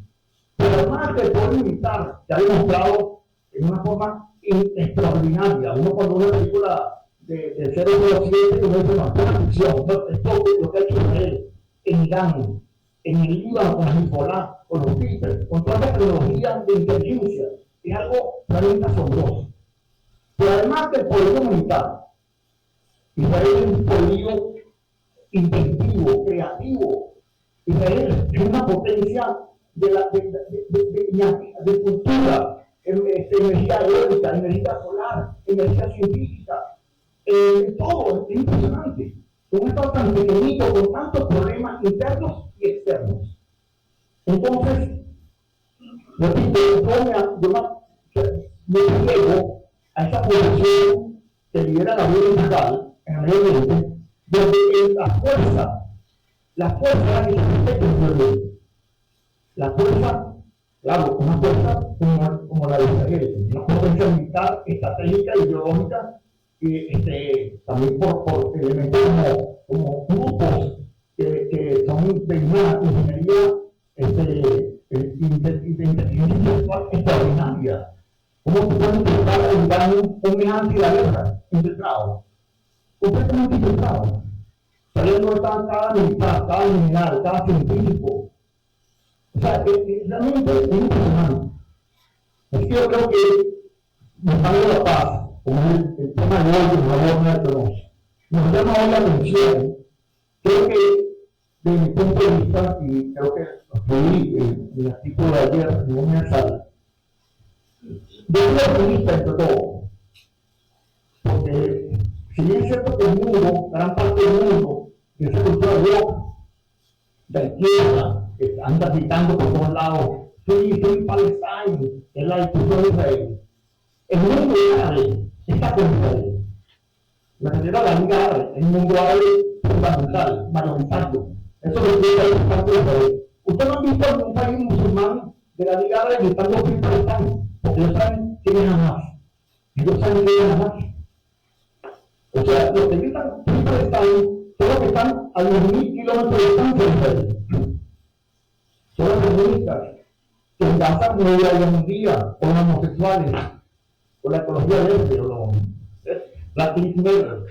Speaker 3: Pero además del poder militar, que ha demostrado en una forma extraordinaria. Uno cuando ve una película de 007, uno dice, no, esto es una ficción, esto es lo que ha hecho Israel en Irán, en el Líbano, con Hezbollah, con los Pipers, con toda la tecnología de inteligencia, es algo realmente asombroso. Pero además del poder militar, Israel es un poderío inventivo, creativo. Israel es una potencia de cultura, energía eólica, energía solar, energía científica, todo es impresionante. Un estado tan pequeñito con tantos problemas internos y externos. Entonces, repito, yo me llego a esa posición que lidera la vida integral en el Medio Oriente, donde la fuerza es la que se respeta en el Medio Oriente. La fuerza, claro, una fuerza como la de Israel, una potencia militar, estratégica, ideológica, también por elementos como grupos que son de una ingeniería de inteligencia intelectual extraordinaria. ¿Cómo se puede intentar ayudar un migrante de la guerra infiltrado? Completamente infiltrado. Sabiendo que cada militar, cada general, cada científico. O sea, realmente es impresionante. Así que yo creo que nos sale la paz, como el tema de hoy, por favor, nos llama hoy la atención. Creo que, desde mi punto de vista, y creo que lo escribí en el artículo de ayer en un mensaje, yo soy optimista entre todo, porque si bien es cierto que el mundo, gran parte del mundo, de esa cultura de Europa, de la izquierda, que anda gritando por todos lados, soy Palestina, es la discusión de Israel. El mundo árabe está con Israel. Me refiero a la Liga Árabe, el mundo árabe fundamental, mayoritario. Eso lo que hay por parte de Israel. Ustedes no han visto algún país musulmán de la Liga Árabe gritando por Palestina, porque ellos saben quién es Hamas. Ellos saben quién es Hamas. O sea, los que gritan por Palestina son los que están a 10.000 kilómetros de distancia de Israel. Son los comunistas que en Gaza no hay un día con los homosexuales, con la ecología verde, o la Matter,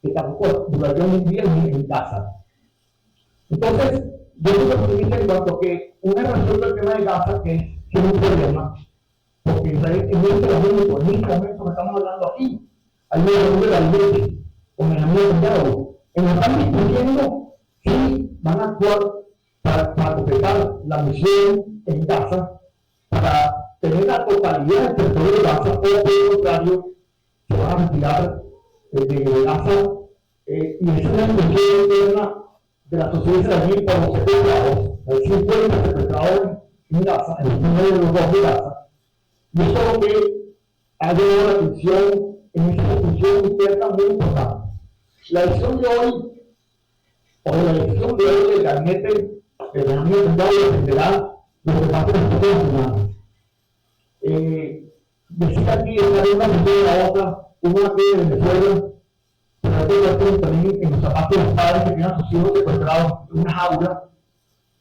Speaker 3: que tampoco duraría un día en Gaza. Entonces, yo soy optimista en cuanto a que una resolución del tema de Gaza, que es un problema, porque Israel en este momento que estamos hablando aquí, hay una reunión de gabinete con el amigo de diálogo, en la que están discutiendo si van a actuar para completar la misión en Gaza, para tener la totalidad del territorio de Gaza, o por el contrario, se van a retirar de Gaza, y esa es una misión interna de la sociedad israelí por los secuestrados, hay 50 secuestrados en Gaza, en los primeros de los dos de Gaza, y eso es lo que ha llevado la atención en esa discusión interna muy importante. La decisión de hoy, del gabinete de Benjamín Netanyahu dependerá de lo que pase en las próximas semanas. Decir aquí está de una manera a la otra, una aquí de Venezuela, pero hay que ver también en los zapatos de los padres que tienen a sus hijos secuestrados en una jaula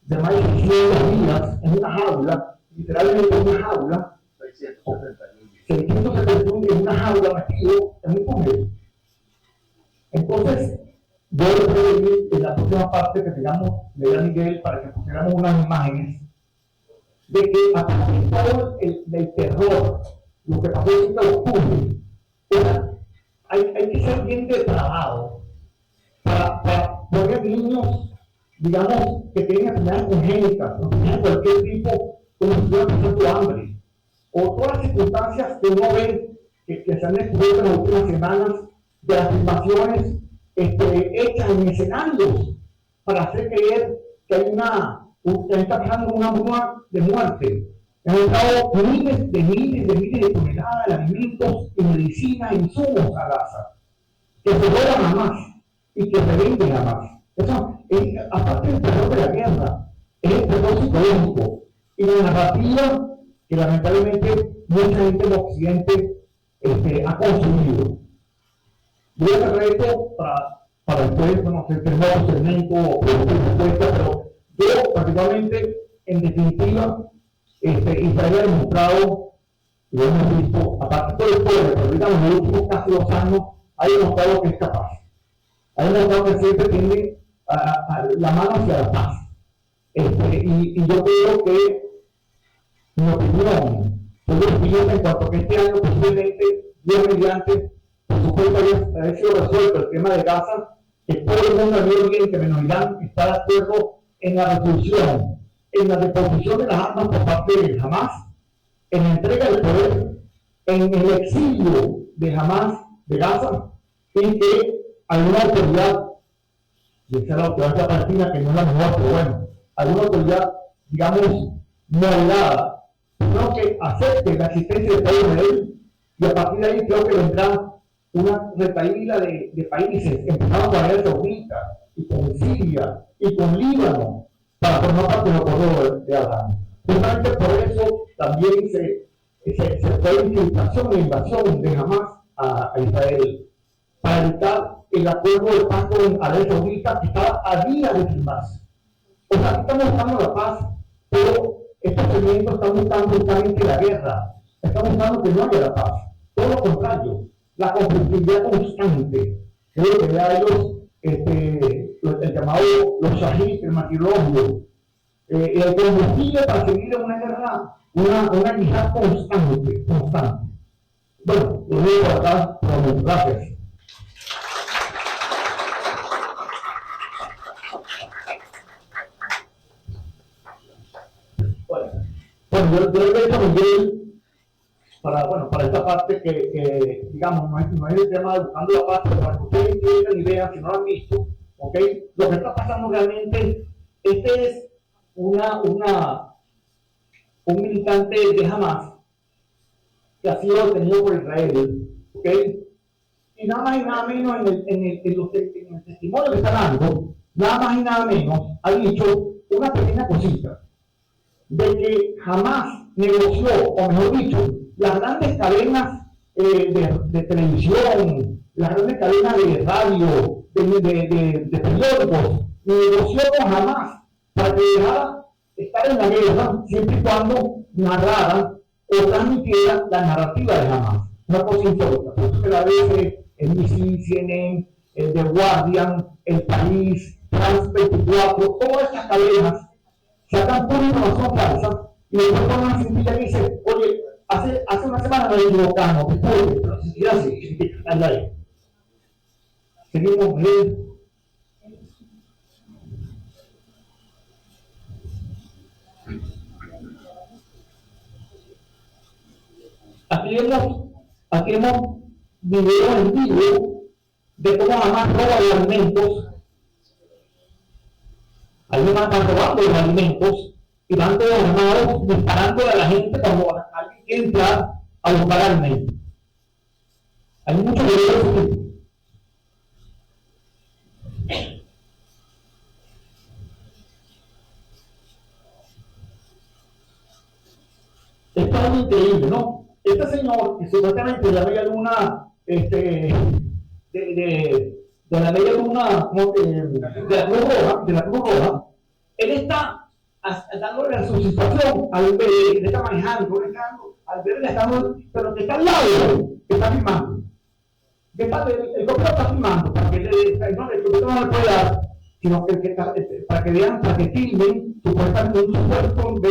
Speaker 3: de más de 600 días, en una jaula, literalmente en una jaula, 671 en una jaula metido en un túnel. Entonces, yo les voy a pedir en la próxima parte que tengamos, le a Miguel para que pusiéramos unas imágenes de que a partir de todo el terror, lo que pasó el 7 de octubre, hay que ser bien depravado para poner niños, digamos, que tienen enfermedades congénitas, no tienen cualquier tipo, como si estuvieran pasando hambre, o todas las circunstancias que uno ve que se han descubierto en las últimas semanas de las filmaciones hechas en escenarios para hacer creer que hay está pasando una bruma de muerte. Han entrado miles de toneladas de alimentos y medicinas e insumos a Gaza, que se roban a más y que se venden a más. Eso, aparte del terror de la guerra, es el terror psicológico. y la narrativa que lamentablemente mucha gente en Occidente ha consumido. Voy a hacer esto para después, bueno, hacer nuevo segmento o respuesta, pero yo particularmente, en definitiva, Israel ha demostrado, lo hemos visto, aparte de todo el pueblo, pero digamos, en los últimos casi 2 años, ha demostrado que es capaz. Ha demostrado que siempre tiene la mano hacia la paz. Y yo creo que, mi opinión, en cuanto a que este año posiblemente, Dios mediante, por supuesto, haya sido resuelto el tema de Gaza, que todo el mundo a nivel oriente, menos Irán, está de acuerdo en la resolución, en la deposición de las armas por parte de Hamas, en la entrega del poder, en el exilio de Hamas de Gaza, y que alguna autoridad, y esa es la autoridad de la Palestina, que no es la mejor, pero bueno, alguna autoridad, digamos, moderada, sino que acepte la existencia del Estado de Israel, y a partir de ahí creo que vendrá una retaíla de países, empezando con Arabia Saudita, y con Siria, y con Líbano, para formar parte del acuerdo de Abraham. Justamente por eso también se fue la infiltración, la invasión de Hamas a Israel, para evitar el acuerdo de paz con Arabia Saudita, que estaba a día de firmarse. O sea, aquí estamos buscando la paz, pero estos movimientos están buscando justamente la guerra, están buscando que no haya la paz. Todo lo contrario, la conflictividad constante, que es lo que da a ellos el llamado los shahid, el martirio, el combustible para seguir en una guerra, una guerra constante. Bueno, lo digo por acá, pero gracias. Bueno, yo le he dicho a Miguel para esta parte que digamos, no es el tema de buscando la paz, pero para que ustedes tengan idea, si no lo han visto, ¿ok? Lo que está pasando realmente, es un militante de Hamas que ha sido detenido por Israel, ¿ok? Y nada más y nada menos en el testimonio que está dando, nada más y nada menos ha dicho una pequeña cosita, de que jamás negoció, o mejor dicho, las grandes cadenas de televisión, las grandes cadenas de radio, de periódicos, negoció con Hamas para que dejara estar en la guerra siempre y cuando narrara o transmitiera la narrativa de Hamas. Una cosa insólita. Por eso que la BBC, NBC, CNN, The Guardian, El País, France 24, todas estas cadenas sacan pura información falsa y después ponen una cintilla que dice, oye, hace una semana nos equivocamos, disculpe, pero si siquiera así, ahí. Seguimos bien. Aquí hemos video en vivo de cómo Hamas roba los alimentos. Algunos van robando los alimentos y van todos armados disparándole a la gente cuando alguien quiere entrar a buscar alimentos. Hay muchos videos. Esto es algo increíble, ¿no? Este señor, que supuestamente de la media luna, de la media luna, de la Cruz Roja, él está dándole la situación al ver, le está manejando, al ver, le está dando, pero que está al lado, que está filmando. El gobierno está filmando, para que el gobierno no le puede dar, sino para que vean, para que filmen supuestamente un supuesto de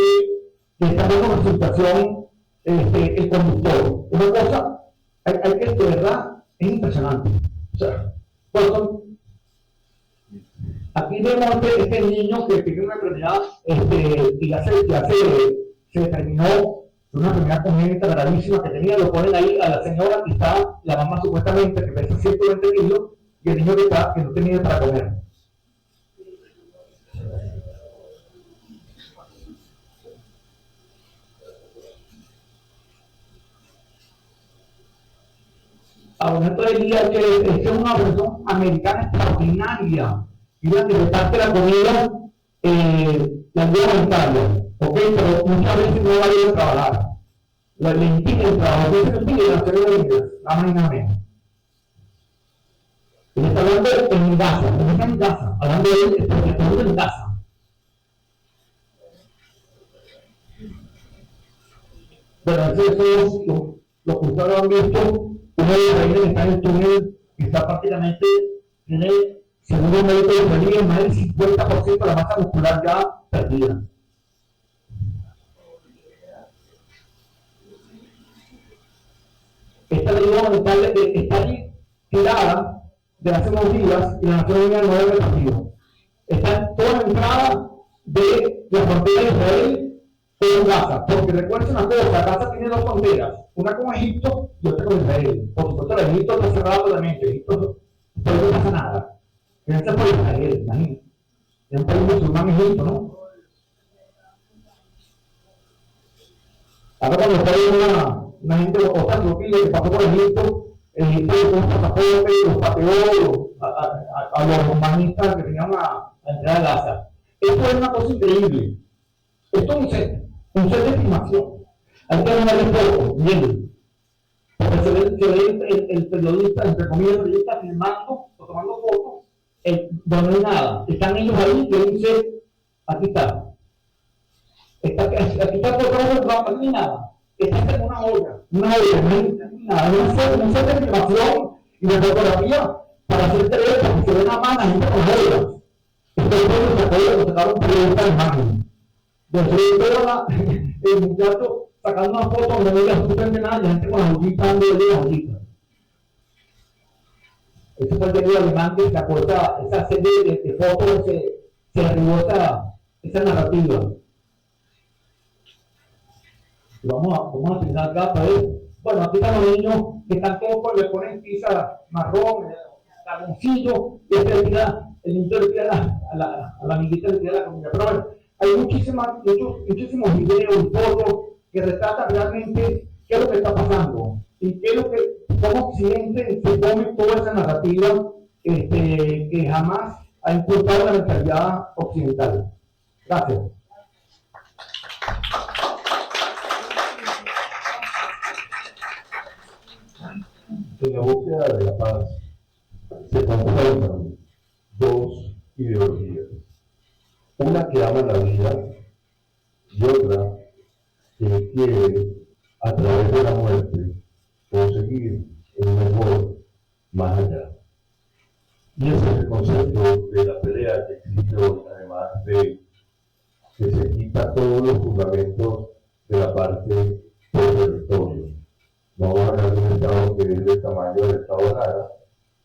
Speaker 3: estar dando la situación el conductor. Una cosa, hay que, de verdad, es impresionante. O sea, aquí vemos este niño que tiene una enfermedad y ya se determinó una enfermedad congénita gravísima que tenía. Lo ponen ahí a la señora que está, la mamá supuestamente, que pesa 120 kilos, y el niño que no tenía para comer. Aumento del día que es una versión americana extraordinaria, y la que reparte la comida, la ayuda humanitaria. Ok, pero muchas veces no va a ir a trabajar. Le impiden trabajar, le impiden hacer las vidas, nada más y nada menos. Él está hablando en Gaza, no está en Gaza, hablando de él, porque está en Gaza. Bueno, eso es lo que ustedes han visto, uno de los reyes que está en el túnel, que está prácticamente, tiene, según el médico de Israel, más del 50% de la masa muscular ya perdida. Esta ley lamentable que está allí tirada de hace unos días y la Nación Unida no ha repartido. Está en toda la entrada de la frontera de Israel con Gaza. Porque recuerden una cosa, Gaza tiene dos fronteras, una con Egipto y otra con Israel. Por supuesto, el Egipto está cerrado totalmente, Egipto no pasa nada. Piensa por Israel, imagínate. Es un país musulmán Egipto, ¿no? Ahora cuando está ahí una gente, otra flotilla que pasó por Egipto con los pasaportes, los pateó a los humanistas que tenían a entrar a Gaza. Esto es una cosa increíble. Esto es un set de estimación. Hay que ver el foto, bien. Porque se ve el periodista, entre comillas, el periodista filmando o tomando fotos, donde no hay nada. Están ellos ahí, que dice, aquí está. Aquí está todo el trabajo, no hay nada. Está en una olla, no hay nada. Es un set de filmación y de fotografía para hacer creer, porque se ven a mano la gente con ollas. Esto es lo que sacaron periodistas de imagen. Entonces, el muchacho sacando una foto donde no le absolutamente nada y la gente con las ollitas dando de las ollitas. Ese fue el diario alemán que sacó esa serie de fotos, se derribó esa narrativa. Y vamos a terminar acá para ver. Bueno, aquí están los niños que están todos, le ponen tiza marrón, carboncillo, y el niño le tira a la amiguita, le tira la comida. Pero bueno, hay muchísimos videos y fotos que retratan realmente qué es lo que está pasando y qué es lo que, como Occidente se come toda esa narrativa que jamás ha impulsado la mentalidad occidental. Gracias.
Speaker 1: En la búsqueda de la paz se confrontan dos ideologías. Una que ama la vida y otra que quiere, a través de la muerte, conseguir el mejor más allá. Y ese es el concepto de la pelea que existe hoy, además de que se quita todos los fundamentos de la parte del territorio. No va a haber un Estado que es del tamaño del Estado Lara,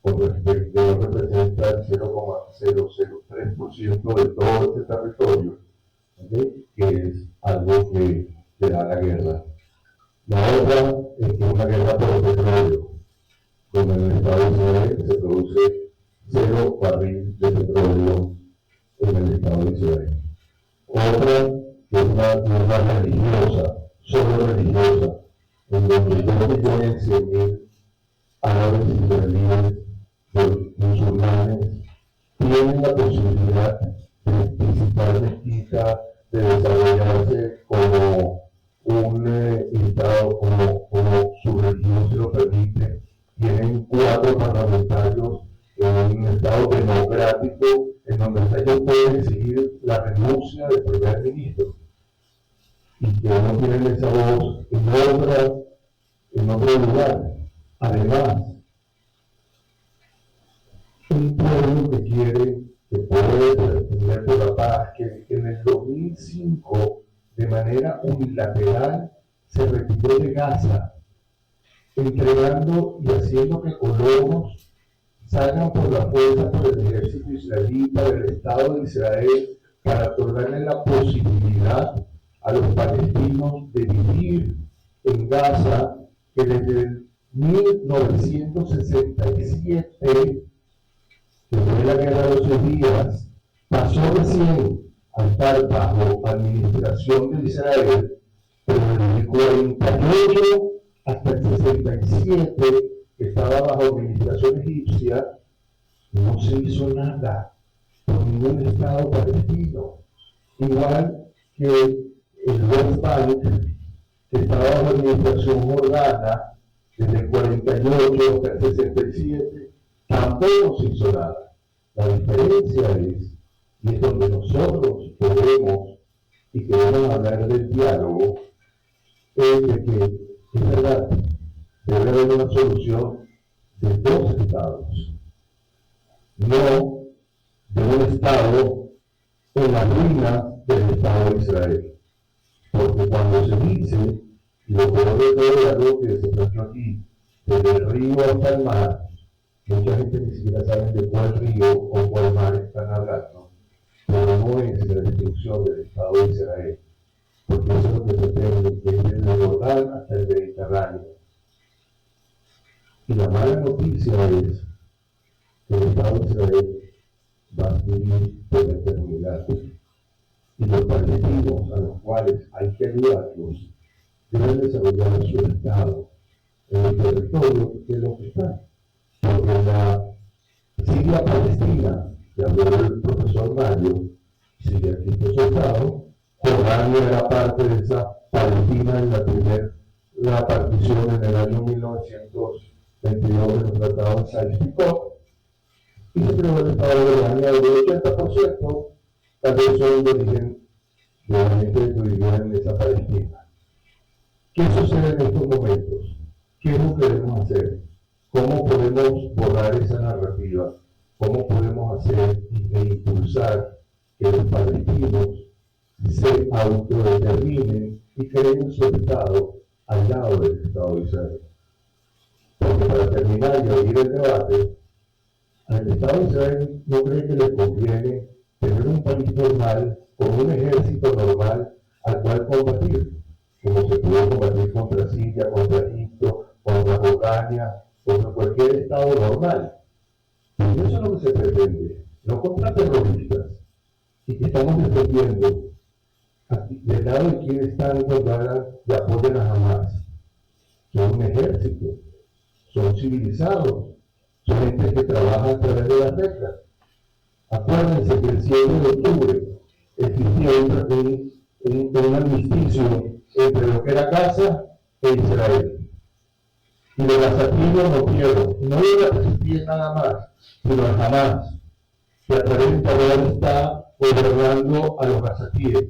Speaker 1: con respecto a representa el 0,003% de todo este territorio, ¿okay? Que es algo que da la guerra. La otra es que es una guerra por el petróleo, donde en el Estado de Israel se produce 0 barril de petróleo en el Estado de Israel. Otra que es una guerra religiosa, solo religiosa, en donde 2.100.000 árabes israelíes, musulmanes, tienen la posibilidad de visitar mezquita, de desarrollarse como un Estado, como su religión se lo permite. Tienen 4 parlamentarios en un Estado democrático en donde ellos pueden exigir la renuncia del primer ministro y que no tienen esa voz en otro lugar. Además, un pueblo que quiere, que puede pretender por la paz, que en el 2005 de manera unilateral se retiró de Gaza, entregando y haciendo que colonos salgan por la fuerza por el ejército israelita del Estado de Israel para otorgarle la posibilidad a los palestinos de vivir en Gaza, que desde el 1967, que fue la guerra de los 6 días, pasó recién a estar bajo administración de Israel, pero desde el 48 hasta el 67, que estaba bajo administración egipcia, no se hizo nada por ningún Estado palestino. Igual que el West Bank, que estaba bajo administración Jordana desde el 48 hasta el 67, tampoco se hizo nada. La diferencia es, y es donde nosotros podemos y queremos hablar del diálogo, es de que es verdad, debe haber una solución de dos estados, no de un estado en la ruina del Estado de Israel. Porque cuando se dice, y lo peor de todo es algo que se planteó aquí, desde el río hasta el mar, mucha gente ni siquiera sabe de cuál río o cuál mar están hablando, pero no es la destrucción del Estado de Israel, porque eso es lo que pretende, desde el Jordán hasta el Mediterráneo. Y la mala noticia es que el Estado de Israel va a vivir por la eternidad. Y los palestinos, a los cuales hay que ayudarlos, deben desarrollar su Estado en el territorio de lo que están. Porque en la Siria Palestina, que habló el profesor Mario, Siria existe su Estado, Jordania era parte de esa Palestina en la partición en el año 1922 en los tratados de Sykes-Picot, y se creó el Estado de Jordania del 80%, tal vez son de origen de la gente que vivía en esa Palestina. ¿Qué sucede en estos momentos? ¿Qué es lo que debemos hacer? ¿Cómo podemos borrar esa narrativa? ¿Cómo podemos hacer e impulsar que los palestinos se autodeterminen y creen su Estado al lado del Estado de Israel? Porque para terminar y abrir el debate, al Estado de Israel no cree que le conviene tener un país normal, con un ejército normal al cual combatir, como se pudo combatir contra Siria, contra Egipto, contra Jordania, contra cualquier Estado normal. Y eso es lo que se pretende, no contra terroristas, y que estamos defendiendo del lado de quienes están contra y apoyan a Hamas. Son un ejército, son civilizados, son gente que trabaja a través de las reglas. Acuérdense que el 7 de octubre existía un armisticio entre lo que era Gaza e Israel. Y los gazatíes rompieron, no los gazatíes nada más, sino el Hamas, que a través de terror está gobernando a los gazatíes.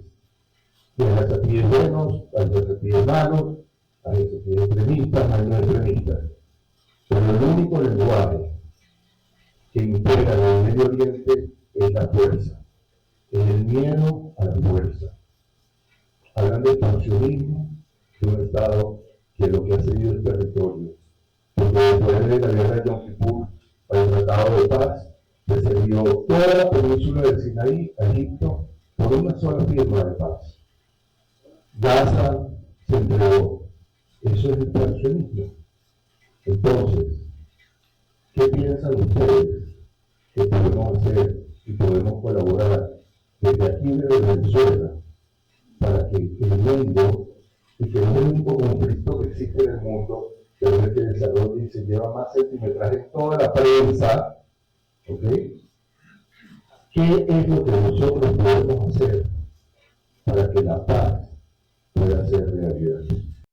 Speaker 1: Y hay gazatíes buenos, hay gazatíes malos, hay gazatíes extremistas, hay no extremistas. Pero el único lenguaje que impera en el Medio Oriente es la fuerza, es el miedo a la fuerza. Hablan de expansionismo de un Estado que lo que ha cedido es territorio. Porque después de la guerra de Yom Kippur, para el Tratado de Paz, se cedió toda la península del Sinaí a Egipto por una sola firma de paz. Gaza se entregó. Eso es expansionismo. Entonces, ¿qué piensan ustedes que podemos hacer y podemos colaborar desde aquí de Venezuela para que el mundo, y que no es el único conflicto que existe en el mundo, pero es el que desarrolla y se lleva más centimetraje en toda la prensa, ¿ok? ¿Qué es lo que nosotros podemos hacer para que la paz pueda ser realidad?